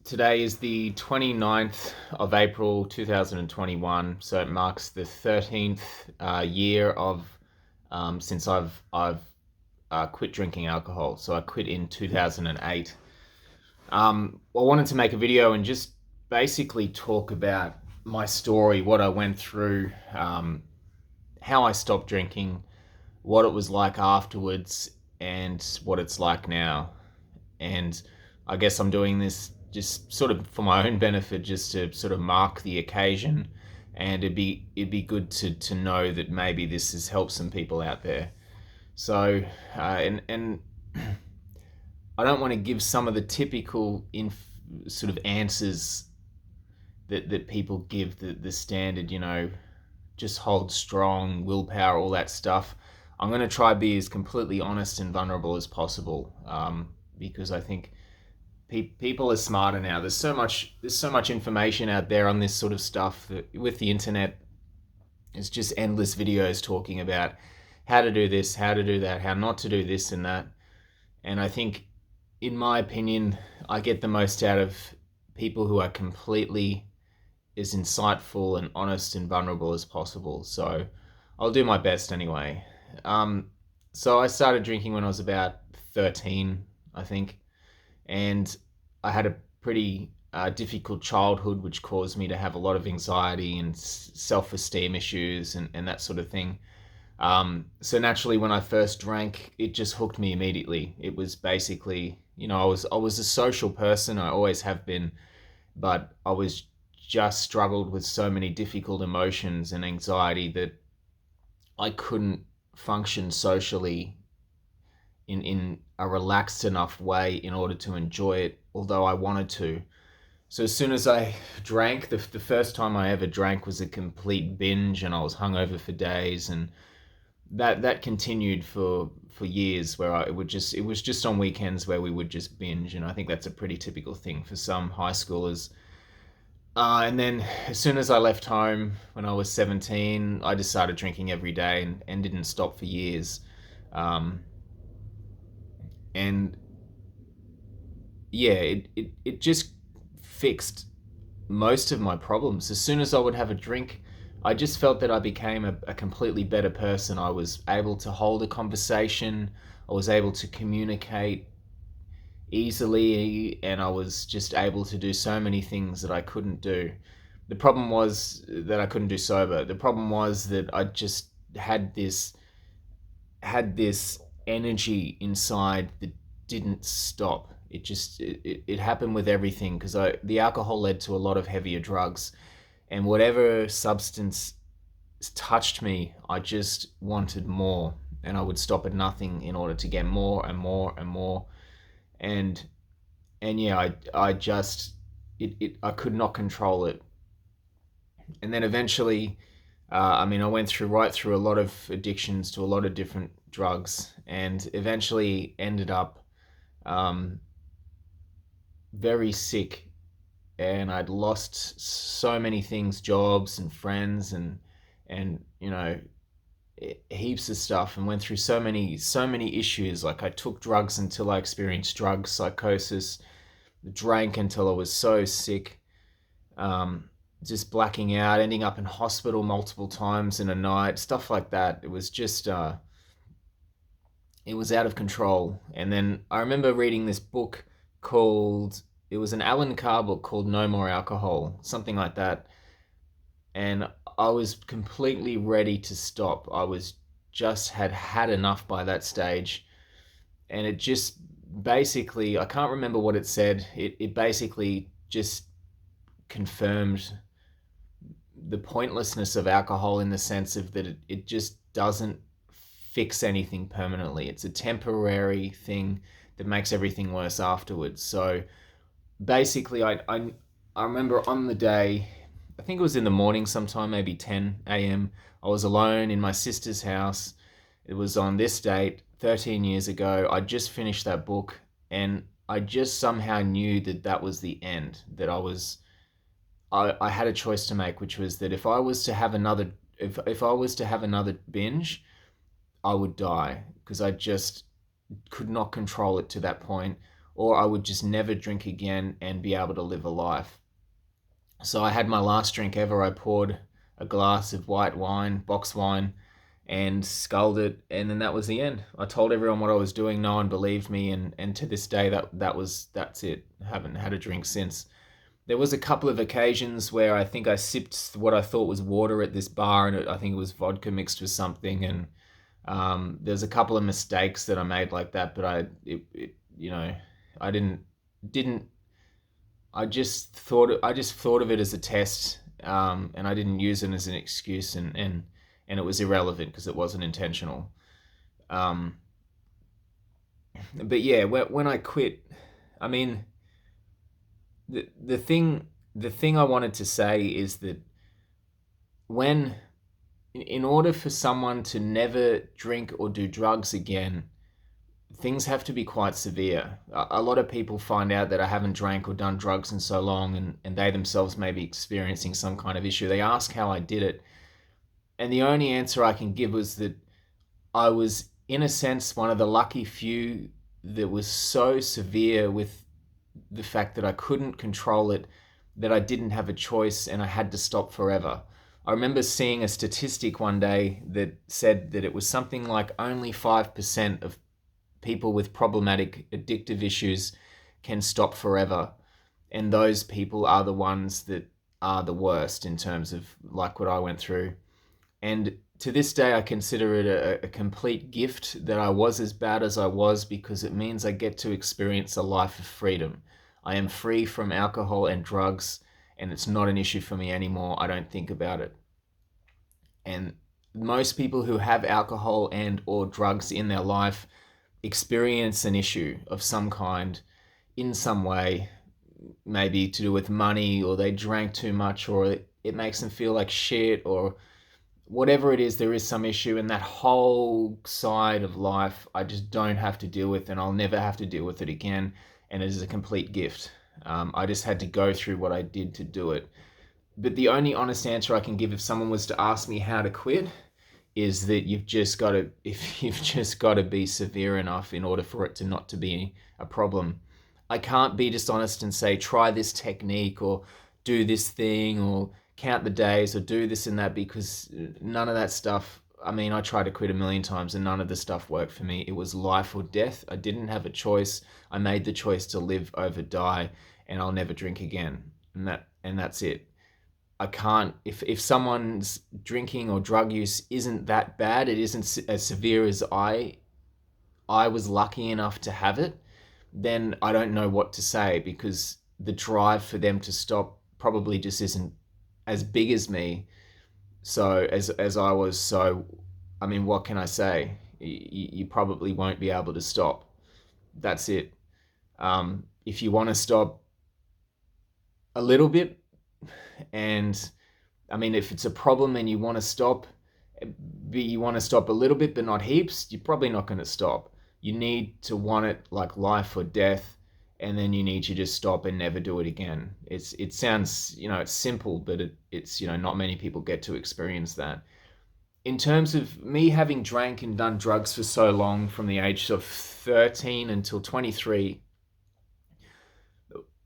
Today is the 29th of April 2021, so it marks the 13th year of since I've quit drinking alcohol. So I quit in 2008. I wanted to make a video and just basically talk about my story, what I went through, how I stopped drinking, what it was like afterwards, and what it's like now. And I guess I'm doing this just sort of for my own benefit, just to sort of mark the occasion. And it'd be good to know that maybe this has helped some people out there. So and I don't want to give some of the typical sort of answers that people give, the standard, just hold strong, willpower, all that stuff. I'm going to try to be as completely honest and vulnerable as possible, because I think people are smarter now. There's so much information out there on this sort of stuff that with the internet, it's just endless videos talking about how to do this, how to do that, how not to do this and that. And I think, in my opinion, I get the most out of people who are completely as insightful and honest and vulnerable as possible. So I'll do my best anyway. Um, so I started drinking when I was about 13, I think, and I had a pretty difficult childhood, which caused me to have a lot of anxiety and self-esteem issues and that sort of thing. So naturally, when I first drank, it just hooked me immediately. It was basically, I was a social person. I always have been, but I was just struggled with so many difficult emotions and anxiety that I couldn't function socially in a relaxed enough way in order to enjoy it, although I wanted to. So as soon as I drank, the first time I ever drank was a complete binge, and I was hungover for days, and that continued for years, where it was just on weekends where we would just binge, and I think that's a pretty typical thing for some high schoolers. And then as soon as I left home when I was 17, I just started drinking every day and didn't stop for years. Um, and yeah, it just fixed most of my problems. As soon as I would have a drink, I just felt that I became a completely better person. I was able to hold a conversation, I was able to communicate easily, and I was just able to do so many things that I couldn't do. The problem was that I couldn't do sober. The problem was that I just had this energy inside that didn't stop. It happened with everything, because I the alcohol led to a lot of heavier drugs, and whatever substance touched me, I just wanted more, and I would stop at nothing in order to get more and more and more. And yeah, I just I could not control it. And then eventually, I went right through a lot of addictions to a lot of different drugs, and eventually ended up um, very sick, and I'd lost so many things, jobs and friends, and heaps of stuff, and went through so many issues. Like, I took drugs until I experienced drug psychosis, drank until I was so sick, just blacking out, ending up in hospital multiple times in a night, stuff like that. It was just it was out of control. And then I remember reading this book called, it was an Alan Carr book called No More Alcohol, something like that. And I was completely ready to stop. I was just had enough by that stage. And it just basically, I can't remember what it said. It basically just confirmed the pointlessness of alcohol, in the sense of that it just doesn't fix anything permanently. It's a temporary thing that makes everything worse afterwards. So basically, I remember on the day, I think it was in the morning sometime, maybe 10 a.m., I was alone in my sister's house. It was on this date 13 years ago. I just finished that book, and I just somehow knew that that was the end, that I had a choice to make, which was that if I was to have another binge, I would die, because I just could not control it to that point. or I would just never drink again and be able to live a life. So I had my last drink ever. I poured a glass of white wine, box wine, and sculled it, and then that was the end. I told everyone what I was doing. No one believed me, and to this day, that's it. I haven't had a drink since. There was a couple of occasions where I think I sipped what I thought was water at this bar, and I think it was vodka mixed with something. And there's a couple of mistakes that I made like that, but I didn't. I just thought of it as a test, and I didn't use it as an excuse, and it was irrelevant because it wasn't intentional. Um, but yeah, when I quit, I mean, the thing I wanted to say is that when in order for someone to never drink or do drugs again, things have to be quite severe. A lot of people find out that I haven't drank or done drugs in so long, and they themselves may be experiencing some kind of issue. They ask how I did it, and the only answer I can give was that I was, in a sense, one of the lucky few that was so severe with the fact that I couldn't control it, that I didn't have a choice and I had to stop forever. I remember seeing a statistic one day that said that it was something like only 5% of people with problematic addictive issues can stop forever. And those people are the ones that are the worst in terms of like what I went through. And to this day, I consider it a complete gift that I was as bad as I was, because it means I get to experience a life of freedom. I am free from alcohol and drugs, and it's not an issue for me anymore. I don't think about it. And most people who have alcohol and or drugs in their life experience an issue of some kind in some way, maybe to do with money, or they drank too much, or it makes them feel like shit, or whatever it is, there is some issue, and that whole side of life I just don't have to deal with, and I'll never have to deal with it again, and it is a complete gift. I just had to go through what I did to do it. But the only honest answer I can give if someone was to ask me how to quit is that you've just got to be severe enough in order for it to not to be a problem. I can't be dishonest and say try this technique or do this thing or count the days or do this and that, because none of that stuff. I mean, I tried to quit a million times and none of the stuff worked for me. It was life or death. I didn't have a choice. I made the choice to live over die, and I'll never drink again. And that's it. I can't, if someone's drinking or drug use isn't that bad, it isn't as severe as I was lucky enough to have it, then I don't know what to say, because the drive for them to stop probably just isn't as big as me. So as I was, so I mean, what can I say? You probably won't be able to stop. That's it. If you want to stop a little bit, and I mean, if it's a problem and you want to stop, but you want to stop a little bit but not heaps, you're probably not going to stop. You need to want it like life or death, and then you need to just stop and never do it again. It sounds, it's simple, but it's not many people get to experience that. In terms of me having drank and done drugs for so long, from the age of 13 until 23,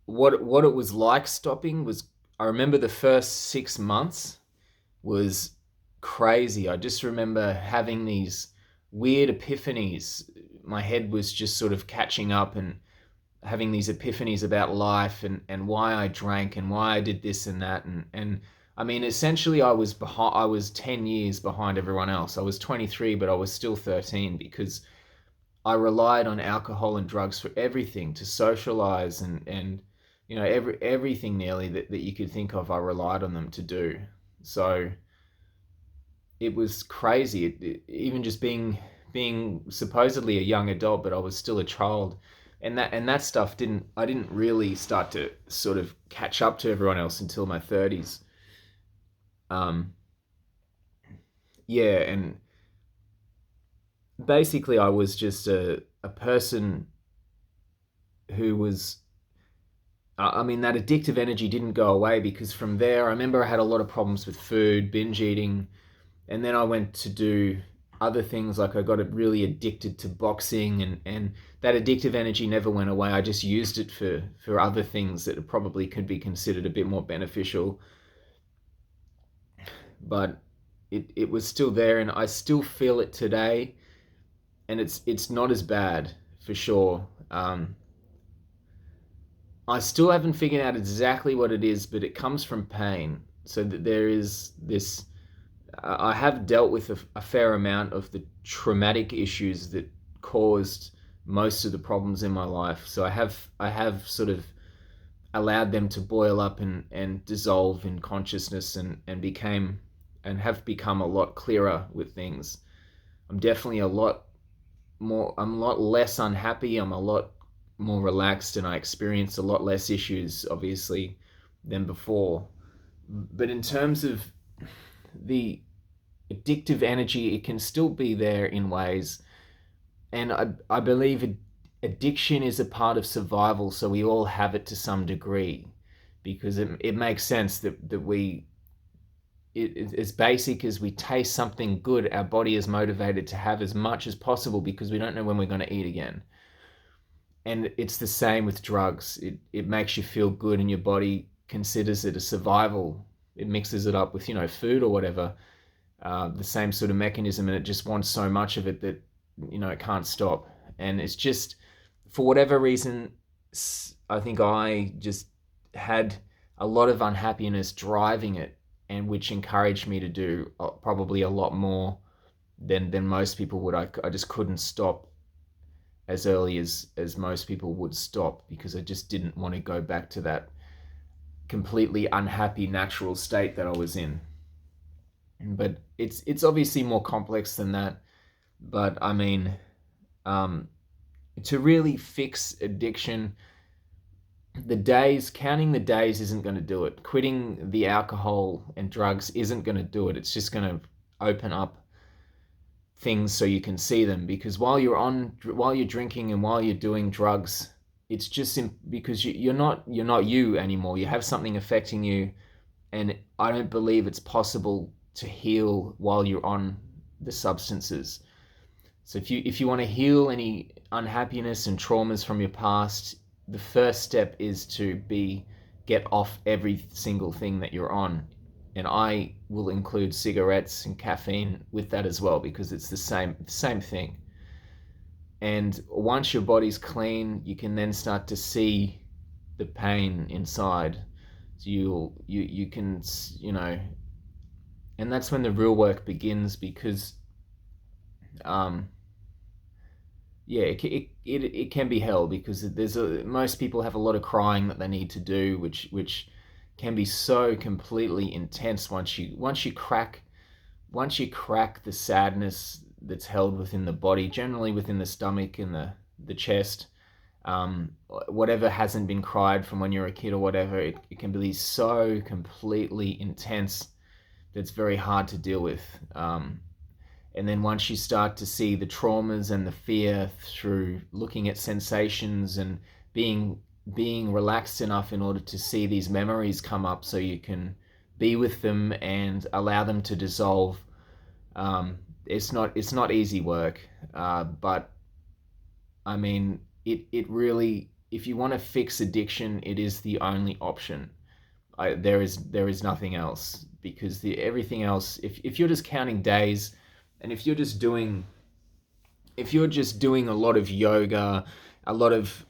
what it was like stopping was, I remember the first 6 months was crazy. I just remember having these weird epiphanies. My head was just sort of catching up and having these epiphanies about life and why I drank and why I did this and that. And I mean, essentially I was 10 years behind everyone else. I was 23, but I was still 13, because I relied on alcohol and drugs for everything, to socialize and everything nearly that you could think of, I relied on them to do. So it was crazy. Even just being supposedly a young adult, but I was still a child, and that stuff I didn't really start to sort of catch up to everyone else until my 30s. Um, yeah, and basically I was just a person who was, I mean, that addictive energy didn't go away, because from there, I remember I had a lot of problems with food, binge eating, and then I went to do other things. Like I got really addicted to boxing, and that addictive energy never went away. I just used it for other things that probably could be considered a bit more beneficial. But it was still there, and I still feel it today, and it's not as bad for sure. I still haven't figured out exactly what it is, but it comes from pain. So that there is this. I have dealt with a fair amount of the traumatic issues that caused most of the problems in my life. So I have sort of allowed them to boil up and dissolve in consciousness, and have become a lot clearer with things. I'm definitely I'm a lot less unhappy. I'm a lot more relaxed, and I experience a lot less issues, obviously, than before. But in terms of the addictive energy, it can still be there in ways. And I believe addiction is a part of survival, so we all have it to some degree, because it makes sense that as basic as we taste something good, our body is motivated to have as much as possible because we don't know when we're going to eat again. And it's the same with drugs. It makes you feel good, and your body considers it a survival. It mixes it up with, food or whatever, the same sort of mechanism, and it just wants so much of it that, it can't stop. And it's just, for whatever reason, I think I just had a lot of unhappiness driving it, and which encouraged me to do probably a lot more than most people would. I just couldn't stop as early as most people would stop, because I just didn't want to go back to that completely unhappy natural state that I was in. But it's obviously more complex than that. But I mean, um, to really fix addiction, counting the days isn't going to do it. Quitting the alcohol and drugs isn't going to do it. It's just going to open up things so you can see them, because while you're drinking and while you're doing drugs, it's just because you're not you anymore. You have something affecting you, and I don't believe it's possible to heal while you're on the substances. So if you want to heal any unhappiness and traumas from your past, the first step is to get off every single thing that you're on. And I will include cigarettes and caffeine with that as well, because it's the same thing. And once your body's clean, you can then start to see the pain inside. So you can, and that's when the real work begins, because yeah, it can be hell, because most people have a lot of crying that they need to do, which can be so completely intense once you crack the sadness that's held within the body, generally within the stomach and the chest. Whatever hasn't been cried from when you're a kid or whatever, it can be so completely intense that it's very hard to deal with. And then once you start to see the traumas and the fear through looking at sensations and being relaxed enough in order to see these memories come up, so you can be with them and allow them to dissolve. It's not easy work, but I mean, it really, if you want to fix addiction, it is the only option. There is nothing else, because everything else, if you're just counting days, and if you're just doing a lot of yoga, a lot of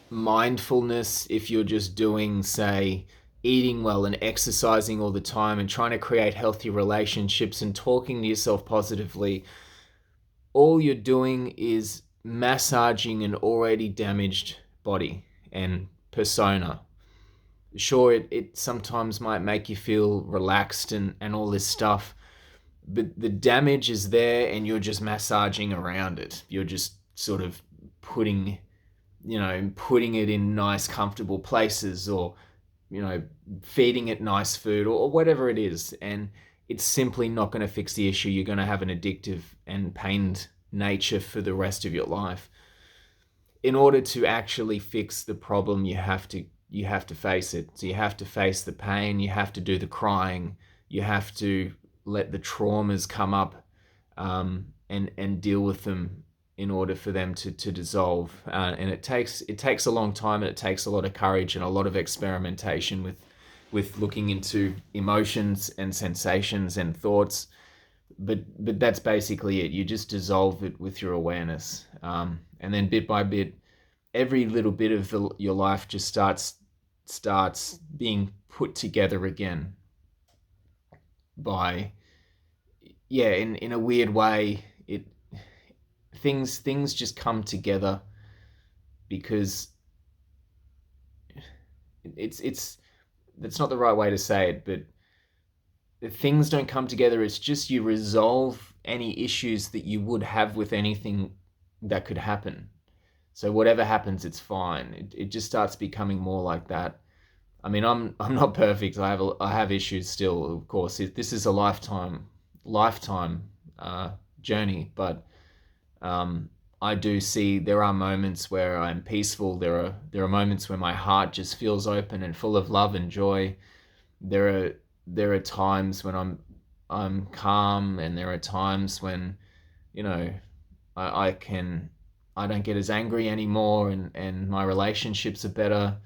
mindfulness, if you're just doing, say, eating well and exercising all the time and trying to create healthy relationships and talking to yourself positively, all you're doing is massaging an already damaged body and persona. Sure, it sometimes might make you feel relaxed and all this stuff, but the damage is there, and you're just massaging around it. You're just sort of putting it in nice, comfortable places, or, feeding it nice food, or whatever it is. And it's simply not going to fix the issue. You're going to have an addictive and pained nature for the rest of your life. In order to actually fix the problem, you have to face it. So you have to face the pain. You have to do the crying. You have to let the traumas come up. and deal with them in order for them to dissolve. And it takes a long time, and it takes a lot of courage and a lot of experimentation with looking into emotions and sensations and thoughts. But that's basically it. You just dissolve it with your awareness, and then bit by bit, every little bit of your life just starts being put together again by, yeah, in a weird way, it things just come together because it's that's not the right way to say it, but things don't come together. It's just you resolve any issues that you would have with anything that could happen. So whatever happens, it's fine. It just starts becoming more like that. I mean, I'm not perfect. I have issues still, of course. This is a lifetime journey, but I do see there are moments where I'm peaceful. There are moments where my heart just feels open and full of love and joy. There are times when I'm calm, and there are times when, you know, I can I don't get as angry anymore, and my relationships are better.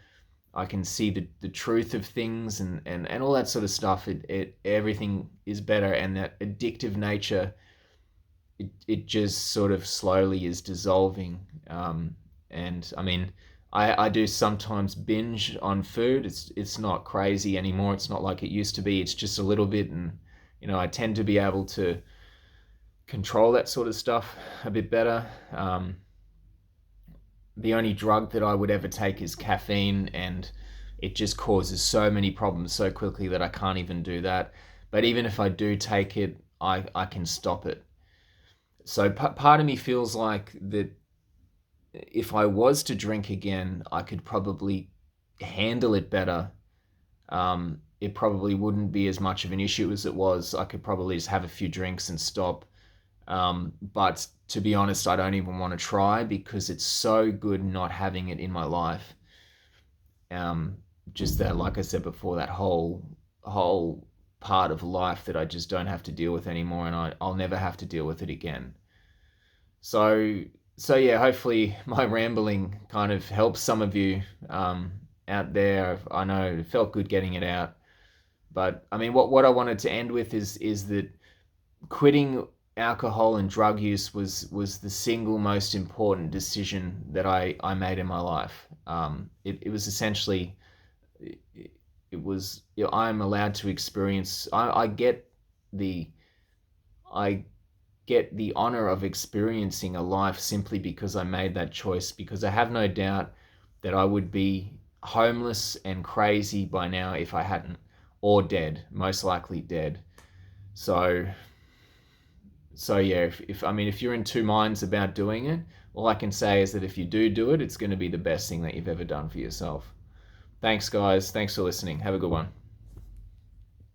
I can see the truth of things, and all that sort of stuff. It everything is better, and that addictive nature, it just sort of slowly is dissolving. And I mean, I do sometimes binge on food. It's not crazy anymore. It's not like it used to be. It's just a little bit, and I tend to be able to control that sort of stuff a bit better. The only drug that I would ever take is caffeine, and it just causes so many problems so quickly that I can't even do that. But even if I do take it, I can stop it. So part of me feels like that if I was to drink again, I could probably handle it better. It probably wouldn't be as much of an issue as it was. I could probably just have a few drinks and stop. But to be honest, I don't even want to try because it's so good not having it in my life. Just that, like I said before, that whole part of life that I just don't have to deal with anymore, and I'll never have to deal with it again. So so yeah, hopefully my rambling kind of helps some of you out there. I know it felt good getting it out, but I mean, what I wanted to end with is that quitting alcohol and drug use was the single most important decision that I made in my life. It was essentially, it was, I'm allowed to experience. The I get the honor of experiencing a life simply because I made that choice. Because I have no doubt that I would be homeless and crazy by now if I hadn't, or dead, most likely dead. So yeah, if I mean, if you're in two minds about doing it, all I can say is that if you do it, it's going to be the best thing that you've ever done for yourself. Thanks, guys. Thanks for listening. Have a good one.